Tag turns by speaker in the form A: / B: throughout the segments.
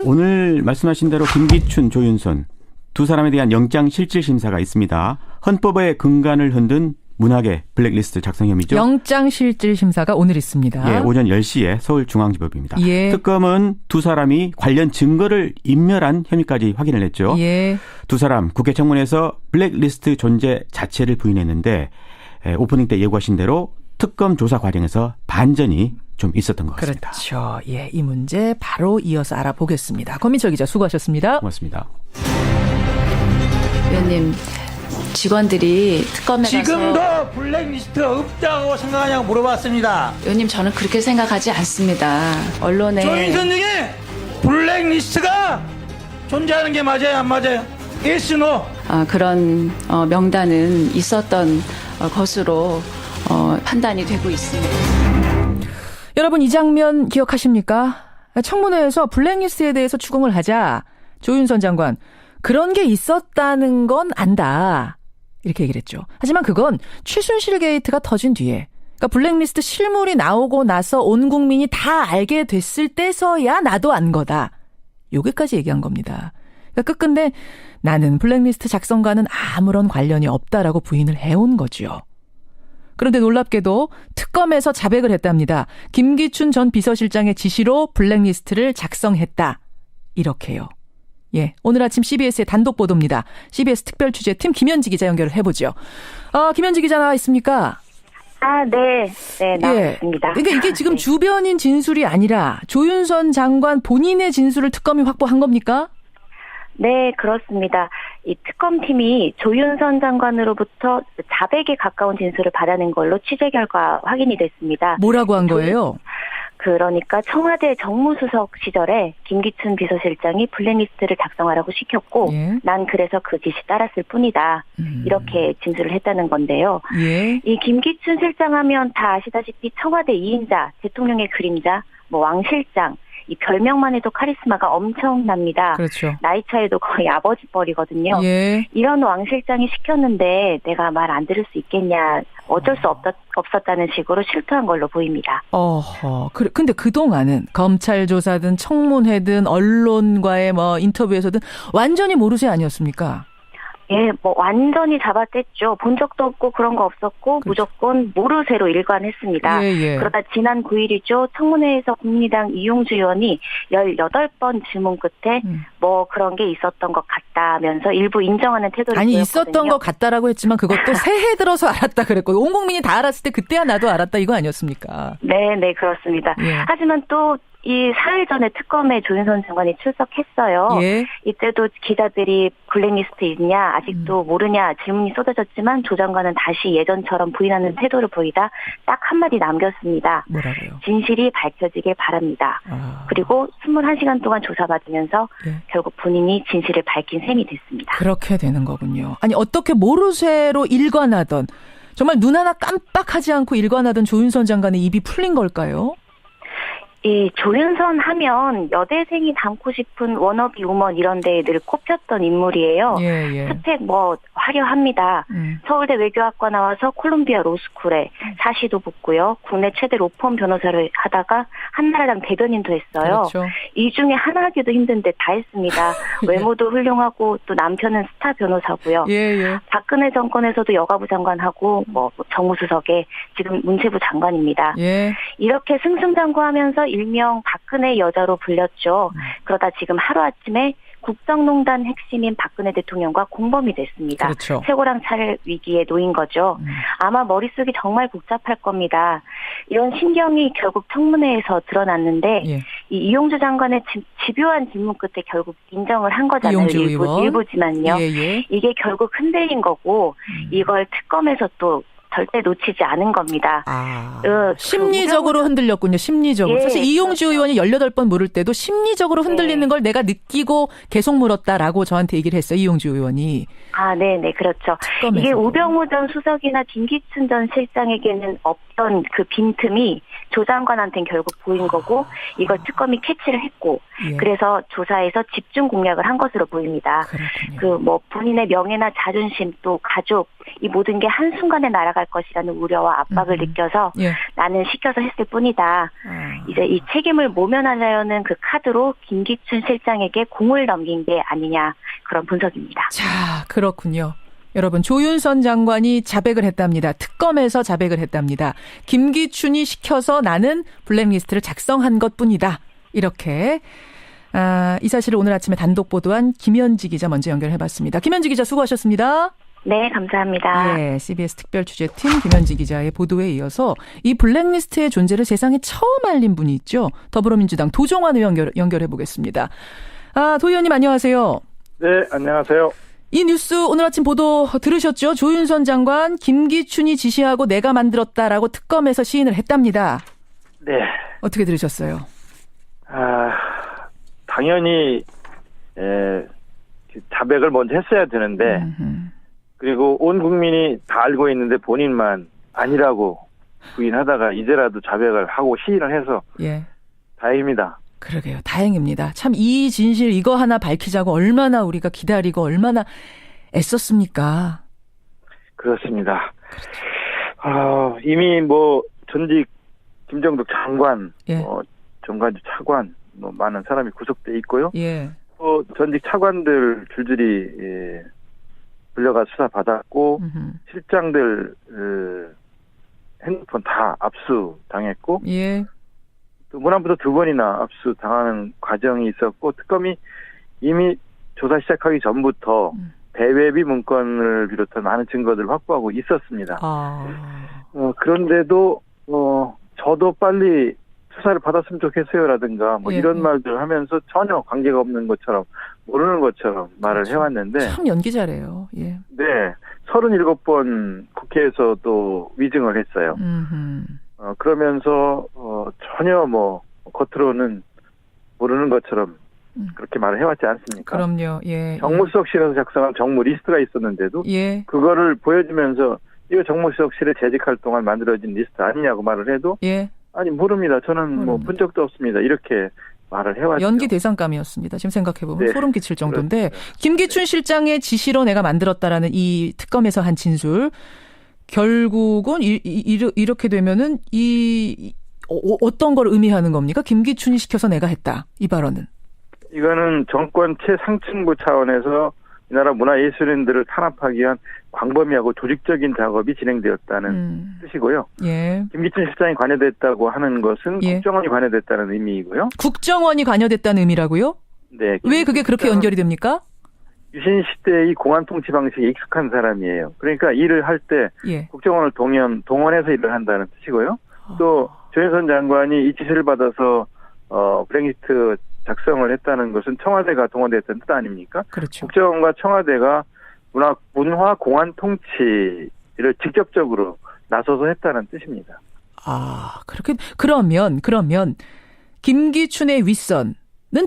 A: 오늘 말씀하신 대로 김기춘, 조윤선 두 사람에 대한 영장실질심사가 있습니다. 헌법의 근간을 흔든 문학의 블랙리스트 작성 혐의죠.
B: 영장실질심사가 오늘 있습니다.
A: 예, 오전 10시에 서울중앙지법입니다.
B: 예.
A: 특검은 두 사람이 관련 증거를 인멸한 혐의까지 확인을 했죠.
B: 예.
A: 두 사람 국회 청문회에서 블랙리스트 존재 자체를 부인했는데 오프닝 때 예고하신 대로 특검 조사 과정에서 반전이 좀 있었던 것 같습니다.
B: 그렇죠. 예, 이 문제 바로 이어서 알아보겠습니다. 권민철 기자 수고하셨습니다.
A: 고맙습니다.
C: 의원님, 직원들이 특검에 가서
D: 지금도 블랙리스트가 없다고 생각하냐고 물어봤습니다.
C: 의원님, 저는 그렇게 생각하지 않습니다. 언론에
D: 조윤선 중에 블랙리스트가 존재하는 게 맞아요, 안 맞아요? Yes, no?
C: 그런 명단은 있었던 것으로 판단이 되고 있습니다.
B: 여러분 이 장면 기억하십니까? 청문회에서 블랙리스트에 대해서 추궁을 하자 조윤선 장관 그런 게 있었다는 건 안다. 이렇게 얘기를 했죠. 하지만 그건 최순실 게이트가 터진 뒤에 그러니까 블랙리스트 실물이 나오고 나서 온 국민이 다 알게 됐을 때서야 나도 안 거다. 여기까지 얘기한 겁니다. 그러니까 끝끝내 나는 블랙리스트 작성과는 아무런 관련이 없다라고 부인을 해온 거죠. 그런데 놀랍게도 특검에서 자백을 했답니다. 김기춘 전 비서실장의 지시로 블랙리스트를 작성했다. 이렇게요. 예, 오늘 아침 CBS의 단독 보도입니다. CBS 특별취재팀 김현지 기자 연결을 해보죠. 김현지 기자 나와 있습니까?
E: 네, 나와 있습니다.
B: 그러니까 이게 지금 주변인 진술이 아니라 조윤선 장관 본인의 진술을 특검이 확보한 겁니까?
E: 네, 그렇습니다. 이 특검팀이 조윤선 장관으로부터 자백에 가까운 진술을 받아낸 걸로 취재 결과 확인이 됐습니다.
B: 뭐라고 한 거예요?
E: 그러니까 청와대 정무수석 시절에 김기춘 비서실장이 블랙리스트를 작성하라고 시켰고
B: 예.
E: 난 그래서 그 지시 따랐을 뿐이다. 이렇게 진술을 했다는 건데요.
B: 예.
E: 이 김기춘 실장 하면 다 아시다시피 청와대 2인자, 대통령의 그림자, 왕 실장, 이 별명만 해도 카리스마가 엄청납니다.
B: 그렇죠.
E: 나이 차이도 거의 아버지 뻘이거든요.
B: 예.
E: 이런 왕 실장이 시켰는데 내가 말 안 들을 수 있겠냐. 어쩔 수 없었다는 식으로 실토한 걸로 보입니다.
B: 근데 그동안은 검찰 조사든 청문회든 언론과의 인터뷰에서든 완전히 모르쇠 아니었습니까?
E: 예, 완전히 잡아댔죠. 본 적도 없고 그런 거 없었고
B: 그렇죠.
E: 무조건 모르쇠로 일관했습니다.
B: 예.
E: 그러다 지난 9일이죠. 청문회에서 국민의당 이용주 의원이 18번 질문 끝에 그런 게 있었던 것 같다면서 일부 인정하는 태도를 보였거든요.
B: 있었던 것 같다라고 했지만 그것도 새해 들어서 알았다 그랬고 온 국민이 다 알았을 때 그때야 나도 알았다 이거 아니었습니까?
E: 네, 그렇습니다.
B: 예.
E: 하지만 또 이 4일 전에 특검에 조윤선 장관이 출석했어요.
B: 예.
E: 이때도 기자들이 블랙리스트 있냐 아직도 모르냐 질문이 쏟아졌지만 조 장관은 다시 예전처럼 부인하는 태도를 보이다 딱 한마디 남겼습니다.
B: 뭐라고요?
E: 진실이 밝혀지길 바랍니다. 그리고 21시간 동안 조사받으면서
B: 예.
E: 결국 본인이 진실을 밝힌 셈이 됐습니다.
B: 그렇게 되는 거군요. 아니 어떻게 모르쇠로 일관하던 정말 눈 하나 깜빡하지 않고 일관하던 조윤선 장관의 입이 풀린 걸까요?
E: 이 조윤선 하면 여대생이 닮고 싶은 워너비 우먼 이런 데에 늘 꼽혔던 인물이에요.
B: 예.
E: 스펙 화려합니다. 서울대 외교학과 나와서 콜롬비아 로스쿨에 사시도 붙고요. 국내 최대 로펌 변호사를 하다가 한나라당 대변인도 했어요.
B: 그렇죠.
E: 이 중에 하나 하기도 힘든데 다 했습니다. 외모도 훌륭하고 또 남편은 스타 변호사고요.
B: 예.
E: 박근혜 정권에서도 여가부 장관하고 정무수석에 지금 문체부 장관입니다.
B: 예.
E: 이렇게 승승장구하면서 일명 박근혜 여자로 불렸죠. 그러다 지금 하루아침에 국정농단 핵심인 박근혜 대통령과 공범이 됐습니다.
B: 그렇죠.
E: 쇠고랑 찰 위기에 놓인 거죠. 아마 머릿속이 정말 복잡할 겁니다. 이런 신경이 결국 청문회에서 드러났는데
B: 예.
E: 이 이용주 장관의 집요한 질문 끝에 결국 인정을 한 거잖아요. 일부지만요.
B: 예.
E: 이게 결국 흔들린 거고 이걸 특검에서 또 절대 놓치지 않은 겁니다.
B: 심리적으로 흔들렸군요. 심리적으로.
E: 예,
B: 사실 이용주
E: 그렇죠.
B: 의원이 18번 물을 때도 심리적으로 흔들리는 걸 내가 느끼고 계속 물었다라고 저한테 얘기를 했어요. 이용주 의원이.
E: 네, 그렇죠.
B: 특검에서도.
E: 이게 우병우 전 수석이나 김기춘 전 실장에게는 없던 그 빈틈이 조 장관한테는 결국 보인 거고 이걸 특검이 캐치를 했고
B: 예.
E: 그래서 조사에서 집중 공략을 한 것으로 보입니다.
B: 그렇군요.
E: 본인의 명예나 자존심 또 가족 이 모든 게 한순간에 날아가 갈 것이라는 우려와 압박을 느껴서
B: 예.
E: 나는 시켜서 했을 뿐이다. 이제 이 책임을 모면하려는 그 카드로 김기춘 실장에게 공을 넘긴 게 아니냐 그런 분석입니다.
B: 자, 그렇군요. 여러분, 조윤선 장관이 자백을 했답니다. 특검에서 자백을 했답니다. 김기춘이 시켜서 나는 블랙리스트를 작성한 것뿐이다. 이렇게 이 사실을 오늘 아침에 단독 보도한 김현지 기자 먼저 연결해봤습니다. 김현지 기자 수고하셨습니다.
E: 네, 감사합니다.
B: 예, CBS 특별취재팀 김현지 기자의 보도에 이어서 이 블랙리스트의 존재를 세상에 처음 알린 분이 있죠. 더불어민주당 도종환 의원 연결해보겠습니다. 도 의원님 안녕하세요.
F: 네, 안녕하세요.
B: 이 뉴스 오늘 아침 보도 들으셨죠? 조윤선 장관 김기춘이 지시하고 내가 만들었다라고 특검에서 시인을 했답니다.
F: 네.
B: 어떻게 들으셨어요?
F: 당연히 자백을 먼저 했어야 되는데 그리고 온 국민이 다 알고 있는데 본인만 아니라고 부인하다가 이제라도 자백을 하고 시인을 해서
B: 예.
F: 다행입니다.
B: 그러게요. 다행입니다. 참 이 진실 이거 하나 밝히자고 얼마나 우리가 기다리고 얼마나 애썼습니까?
F: 그렇습니다. 이미 뭐 전직 김정덕 장관,
B: 예.
F: 정관주 차관 많은 사람이 구속돼 있고요.
B: 예.
F: 또 전직 차관들 줄줄이 불려가 수사 받았고 실장들 핸드폰 다 압수 당했고
B: 예.
F: 또 문안부도 2번이나 압수 당하는 과정이 있었고 특검이 이미 조사 시작하기 전부터 배회비 문건을 비롯한 많은 증거들을 확보하고 있었습니다. 그런데도 저도 빨리 수사를 받았으면 좋겠어요라든가 뭐
B: 예.
F: 이런 말들 하면서 전혀 관계가 없는 것처럼 모르는 것처럼 말을
B: 그렇죠.
F: 해왔는데
B: 참 연기 잘해요. 예.
F: 네, 37번 국회에서도 위증을 했어요. 그러면서 전혀 뭐 겉으로는 모르는 것처럼 그렇게 말을 해왔지 않습니까?
B: 그럼요. 예.
F: 정무수석실에서 작성한 정무 리스트가 있었는데도
B: 예.
F: 그거를 보여주면서 이거 정무수석실에 재직할 동안 만들어진 리스트 아니냐고 말을 해도
B: 예.
F: 아니 모릅니다. 저는 뭐 본 적도 없습니다. 이렇게 말을 해왔죠.
B: 연기 대상감이었습니다. 지금 생각해보면
F: 네.
B: 소름 끼칠 정도인데
F: 그렇습니다.
B: 김기춘 실장의 지시로 내가 만들었다라는 이 특검에서 한 진술 결국은 이렇게 되면은 어떤 걸 의미하는 겁니까? 김기춘이 시켜서 내가 했다. 이 발언은.
F: 이거는 정권 최상층부 차원에서 이 나라 문화예술인들을 탄압하기 위한 광범위하고 조직적인 작업이 진행되었다는 뜻이고요.
B: 예.
F: 김기춘 실장이 관여됐다고 하는 것은
B: 예.
F: 국정원이 관여됐다는 의미이고요.
B: 국정원이 관여됐다는 의미라고요?
F: 네.
B: 왜 그게 그렇게 연결이 됩니까?
F: 유신 시대의 공안 통치 방식에 익숙한 사람이에요. 그러니까 일을 할 때
B: 예.
F: 국정원을 동원해서 일을 한다는 뜻이고요. 또 조윤선 장관이 이 지시를 받아서 블랙리스트 작성을 했다는 것은 청와대가 동원됐다는 뜻 아닙니까?
B: 그렇죠.
F: 국정원과 청와대가 문화 공안 통치를 직접적으로 나서서 했다는 뜻입니다.
B: 그렇게 그러면 김기춘의 윗선은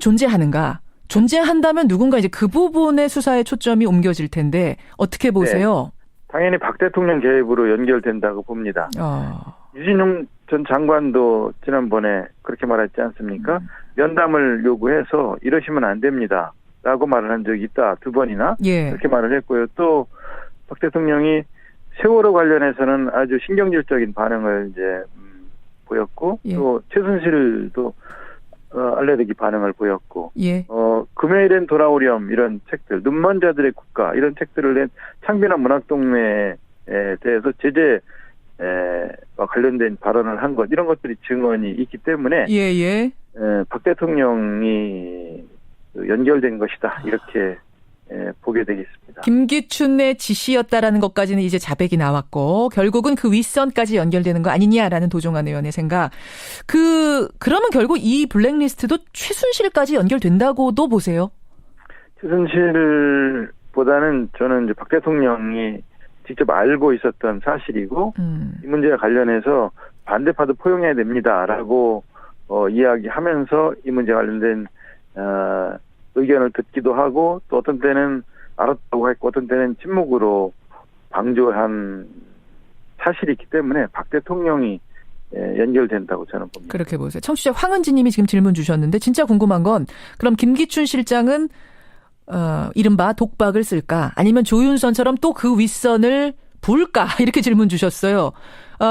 B: 존재하는가? 존재한다면 누군가 이제 그 부분의 수사의 초점이 옮겨질 텐데 어떻게 보세요?
F: 네. 당연히 박 대통령 개입으로 연결된다고 봅니다. 유진용 전 장관도 지난번에 그렇게 말했지 않습니까? 면담을 요구해서 이러시면 안 됩니다. 라고 말을 한 적이 있다. 2번이나.
B: 예.
F: 그렇게 말을 했고요. 또 박 대통령이 세월호 관련해서는 아주 신경질적인 반응을 이제 보였고
B: 예.
F: 또 최순실도 알레르기 반응을 보였고
B: 예.
F: 금요일엔 돌아오렴 이런 책들, 눈먼 자들의 국가 이런 책들을 낸 창비나 문학동네에 대해서 제재와 관련된 발언을 한 것 이런 것들이 증언이 있기 때문에
B: 예.
F: 박 대통령이 연결된 것이다 이렇게 보게 되겠습니다.
B: 김기춘의 지시였다라는 것까지는 이제 자백이 나왔고 결국은 그 윗선까지 연결되는 거 아니냐라는 도종환 의원의 생각. 그러면 결국 이 블랙리스트도 최순실까지 연결된다고도 보세요?
F: 최순실보다는 저는 이제 박 대통령이 직접 알고 있었던 사실이고 이 문제와 관련해서 반대파도 포용해야 됩니다라고 이야기하면서 이 문제와 관련된 의견을 듣기도 하고 또 어떤 때는 알았다고 했고 어떤 때는 침묵으로 방조한 사실이 있기 때문에 박 대통령이 연결된다고 저는 봅니다.
B: 그렇게 보세요. 청취자 황은지 님이 지금 질문 주셨는데 진짜 궁금한 건 그럼 김기춘 실장은 이른바 독박을 쓸까? 아니면 조윤선처럼 또 그 윗선을 볼까? 이렇게 질문 주셨어요.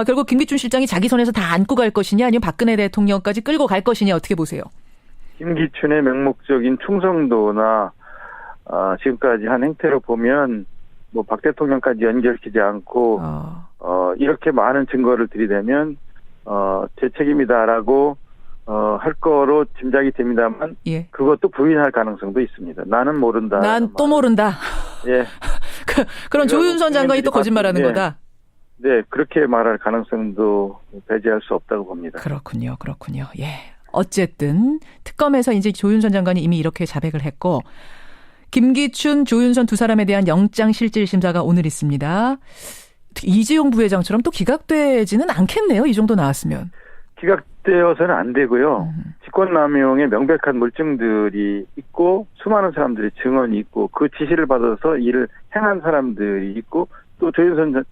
B: 결국 김기춘 실장이 자기 손에서 다 안고 갈 것이냐 아니면 박근혜 대통령까지 끌고 갈 것이냐 어떻게 보세요?
F: 김기춘의 맹목적인 충성도나 지금까지 한 행태로 보면 뭐 박 대통령까지 연결시키지 않고 이렇게 많은 증거를 들이대면 제 책임이다라고 할 거로 짐작이 됩니다만
B: 예.
F: 그것도 부인할 가능성도 있습니다. 나는 모른다.
B: 난 또 모른다.
F: 예.
B: 그런 조윤선 장관이 또 거짓말하는
F: 예.
B: 거다.
F: 네, 그렇게 말할 가능성도 배제할 수 없다고 봅니다.
B: 그렇군요. 예. 어쨌든 특검에서 이제 조윤선 장관이 이미 이렇게 자백을 했고 김기춘, 조윤선 두 사람에 대한 영장실질심사가 오늘 있습니다. 이재용 부회장처럼 또 기각되지는 않겠네요. 이 정도 나왔으면.
F: 기각되어서는 안 되고요. 직권남용의 명백한 물증들이 있고 수많은 사람들이 증언이 있고 그 지시를 받아서 일을 행한 사람들이 있고 또 조윤선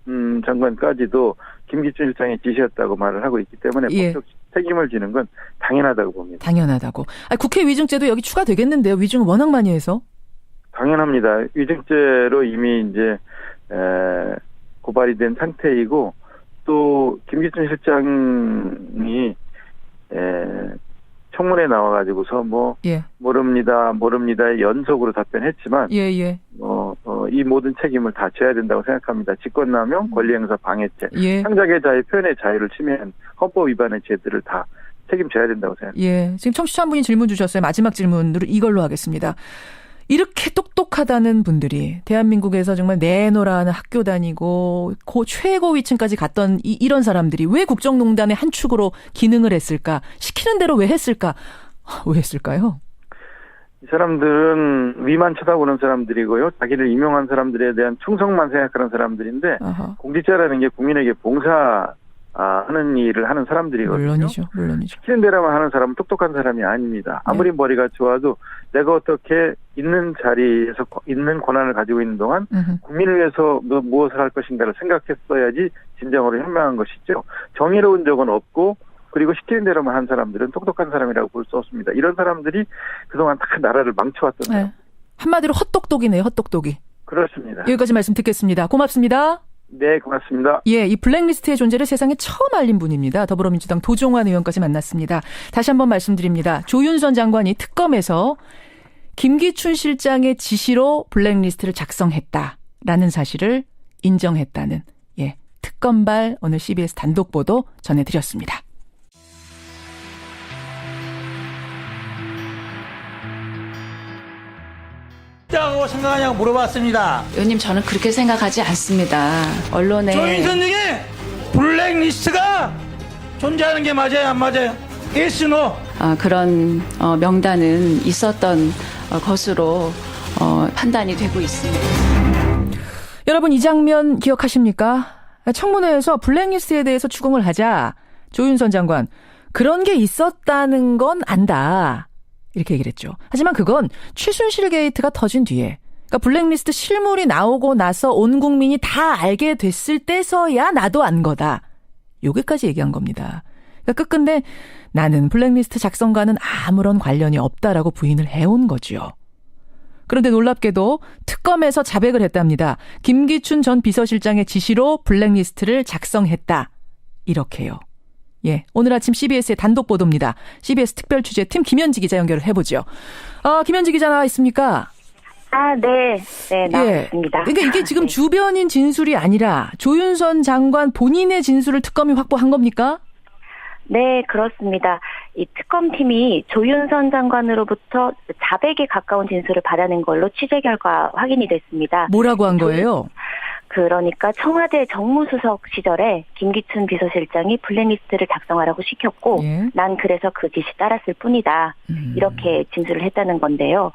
F: 장관까지도 김기춘 실장의 지시였다고 말을 하고 있기 때문에
B: 예.
F: 법적 책임을 지는 건 당연하다고 봅니다.
B: 당연하다고. 국회 위증죄도 여기 추가되겠는데요. 위증을 워낙 많이 해서. 당연합니다.
F: 위증죄로 이미 이제 고발이 된 상태이고 또 김기춘 실장이 청문회 나와가지고서
B: 예.
F: 모릅니다 연속으로 답변했지만
B: 예.
F: 이 모든 책임을 다 져야 된다고 생각합니다. 직권남용, 권리행사 방해죄,
B: 예.
F: 창작의 자유, 표현의 자유를 침해한 헌법 위반의 죄들을 다 책임져야 된다고 생각합니다.
B: 예. 지금 청취자 한 분이 질문 주셨어요. 마지막 질문으로 이걸로 하겠습니다. 이렇게 똑똑하다는 분들이 대한민국에서 정말 내노라는 학교 다니고 최고 위층까지 갔던 이런 사람들이 왜 국정농단의 한 축으로 기능을 했을까? 시키는 대로 왜 했을까? 왜 했을까요?
F: 이 사람들은 위만 쳐다보는 사람들이고요. 자기를 임용한 사람들에 대한 충성만 생각하는 사람들인데
B: 아하.
F: 공직자라는 게 국민에게 봉사하는 일을 하는 사람들이거든요.
B: 물론이죠.
F: 시키는 대로만 하는 사람은 똑똑한 사람이 아닙니다. 아무리 머리가 좋아도 내가 어떻게 있는 자리에서 있는 권한을 가지고 있는 동안 국민을 위해서 무엇을 할 것인가를 생각했어야지 진정으로 현명한 것이죠. 정의로운 적은 없고 그리고 시키는 대로만 한 사람들은 똑똑한 사람이라고 볼 수 없습니다. 이런 사람들이 그동안 다 나라를 망쳐왔던
B: 네. 한마디로 헛똑똑이네요. 헛똑똑이.
F: 그렇습니다.
B: 여기까지 말씀 듣겠습니다. 고맙습니다.
F: 네, 고맙습니다.
B: 예, 이 블랙리스트의 존재를 세상에 처음 알린 분입니다. 더불어민주당 도종환 의원까지 만났습니다. 다시 한번 말씀드립니다. 조윤선 장관이 특검에서 김기춘 실장의 지시로 블랙리스트를 작성했다라는 사실을 인정했다는 특검발 오늘 CBS 단독 보도 전해드렸습니다.
D: 라고 생각하냐고 물어봤습니다.
C: 의원님 저는 그렇게 생각하지 않습니다. 언론에
D: 조윤선 중에 블랙리스트가 존재하는 게 맞아요, 안 맞아요? Yes, no?
C: 그런 명단은 있었던 것으로 판단이 되고 있습니다.
B: 여러분 이 장면 기억하십니까? 청문회에서 블랙리스트에 대해서 추궁을 하자 조윤선 장관 그런 게 있었다는 건 안다. 이렇게 얘기를 했죠. 하지만 그건 최순실 게이트가 터진 뒤에 그러니까 블랙리스트 실물이 나오고 나서 온 국민이 다 알게 됐을 때서야 나도 안 거다. 여기까지 얘기한 겁니다. 그러니까 끝끝내 나는 블랙리스트 작성과는 아무런 관련이 없다라고 부인을 해온 거죠. 그런데 놀랍게도 특검에서 자백을 했답니다. 김기춘 전 비서실장의 지시로 블랙리스트를 작성했다. 이렇게요. 예, 오늘 아침 CBS의 단독 보도입니다. CBS 특별 취재팀 김현지 기자 연결을 해보죠. 김현지 기자 나와 있습니까?
E: 네, 나와 있습니다.
B: 그러니까 이게 지금 주변인 진술이 아니라 조윤선 장관 본인의 진술을 특검이 확보한 겁니까?
E: 네, 그렇습니다. 이 특검팀이 조윤선 장관으로부터 자백에 가까운 진술을 받아낸 걸로 취재 결과 확인이 됐습니다.
B: 뭐라고 한 거예요?
E: 그러니까 청와대 정무수석 시절에 김기춘 비서실장이 블랙리스트를 작성하라고 시켰고 난 그래서 그 지시 따랐을 뿐이다. 이렇게 진술을 했다는 건데요.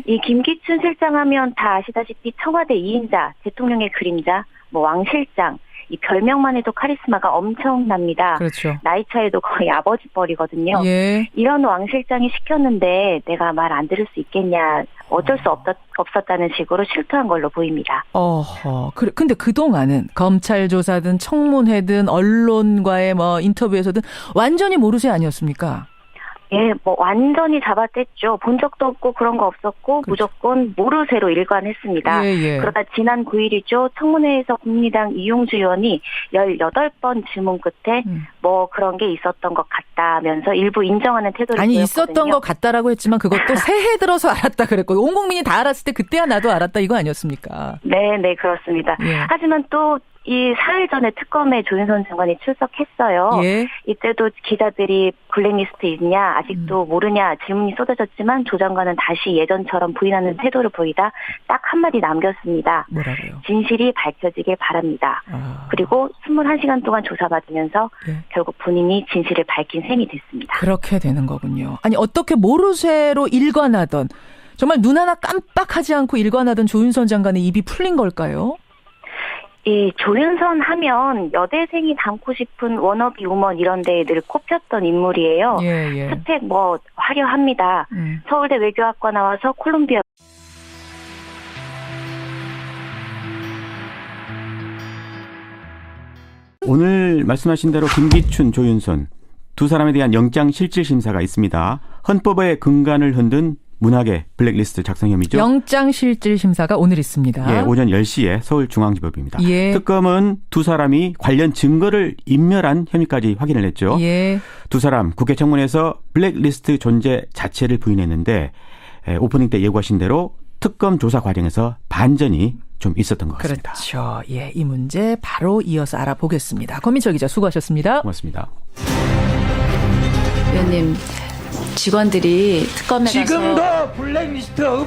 E: 이 김기춘 실장 하면 다 아시다시피 청와대 2인자, 대통령의 그림자, 왕 실장, 이 별명만 해도 카리스마가 엄청납니다.
B: 그렇죠.
E: 나이 차이도 거의 아버지 뻘이거든요. 이런 왕 실장이 시켰는데 내가 말 안 들을 수 있겠냐. 어쩔 수 없었다는 식으로 실토한 걸로 보입니다.
B: 근데 그동안은 검찰 조사든 청문회든 언론과의 인터뷰에서든 완전히 모르쇠 아니었습니까?
E: 예, 뭐 완전히 잡아뗐죠. 본 적도 없고 그런 거 없었고
B: 그렇죠.
E: 무조건 모르쇠로 일관했습니다.
B: 예.
E: 그러다 지난 9일이죠. 청문회에서 국민의당 이용주 의원이 18번 질문 끝에 뭐 그런 게 있었던 것 같다면서 일부 인정하는 태도를
B: 아니
E: 보였거든요.
B: 있었던 것 같다라고 했지만 그것도 새해 들어서 알았다 그랬고 온 국민이 다 알았을 때 그때야 나도 알았다 이거 아니었습니까?
E: 네, 그렇습니다.
B: 예.
E: 하지만 또 이 사흘 전에 특검에 조윤선 장관이 출석했어요.
B: 예.
E: 이때도 기자들이 블랙리스트 있냐 아직도 모르냐 질문이 쏟아졌지만 조 장관은 다시 예전처럼 부인하는 태도를 보이다 딱 한마디 남겼습니다.
B: 뭐라고요?
E: 진실이 밝혀지길 바랍니다. 그리고 21시간 동안 조사받으면서
B: 예.
E: 결국 본인이 진실을 밝힌 셈이 됐습니다.
B: 그렇게 되는 거군요. 아니 어떻게 모르쇠로 일관하던 정말 눈 하나 깜빡하지 않고 일관하던 조윤선 장관의 입이 풀린 걸까요?
E: 이 조윤선 하면 여대생이 닮고 싶은 워너비 우먼 이런 데에 늘 꼽혔던 인물이에요.
B: 예.
E: 스펙 뭐 화려합니다. 서울대 외교학과 나와서 콜롬비아
A: 오늘 말씀하신 대로 김기춘, 조윤선 두 사람에 대한 영장 실질 심사가 있습니다. 헌법의 근간을 흔든 문학의 블랙리스트 작성 혐의죠.
B: 영장 실질 심사가 오늘 있습니다.
A: 예, 오전 10시에 서울중앙지법입니다.
B: 예.
A: 특검은 두 사람이 관련 증거를 인멸한 혐의까지 확인을 했죠.
B: 예.
A: 두 사람 국회 청문회에서 블랙리스트 존재 자체를 부인했는데 오프닝 때 예고하신 대로 특검 조사 과정에서 반전이 좀 있었던 것 같습니다.
B: 그렇죠. 예, 이 문제 바로 이어서 알아보겠습니다. 권민철 기자 수고하셨습니다.
A: 고맙습니다.
C: 의원님, 직원들이 특검에 가서
D: 지금도 블랙리스트가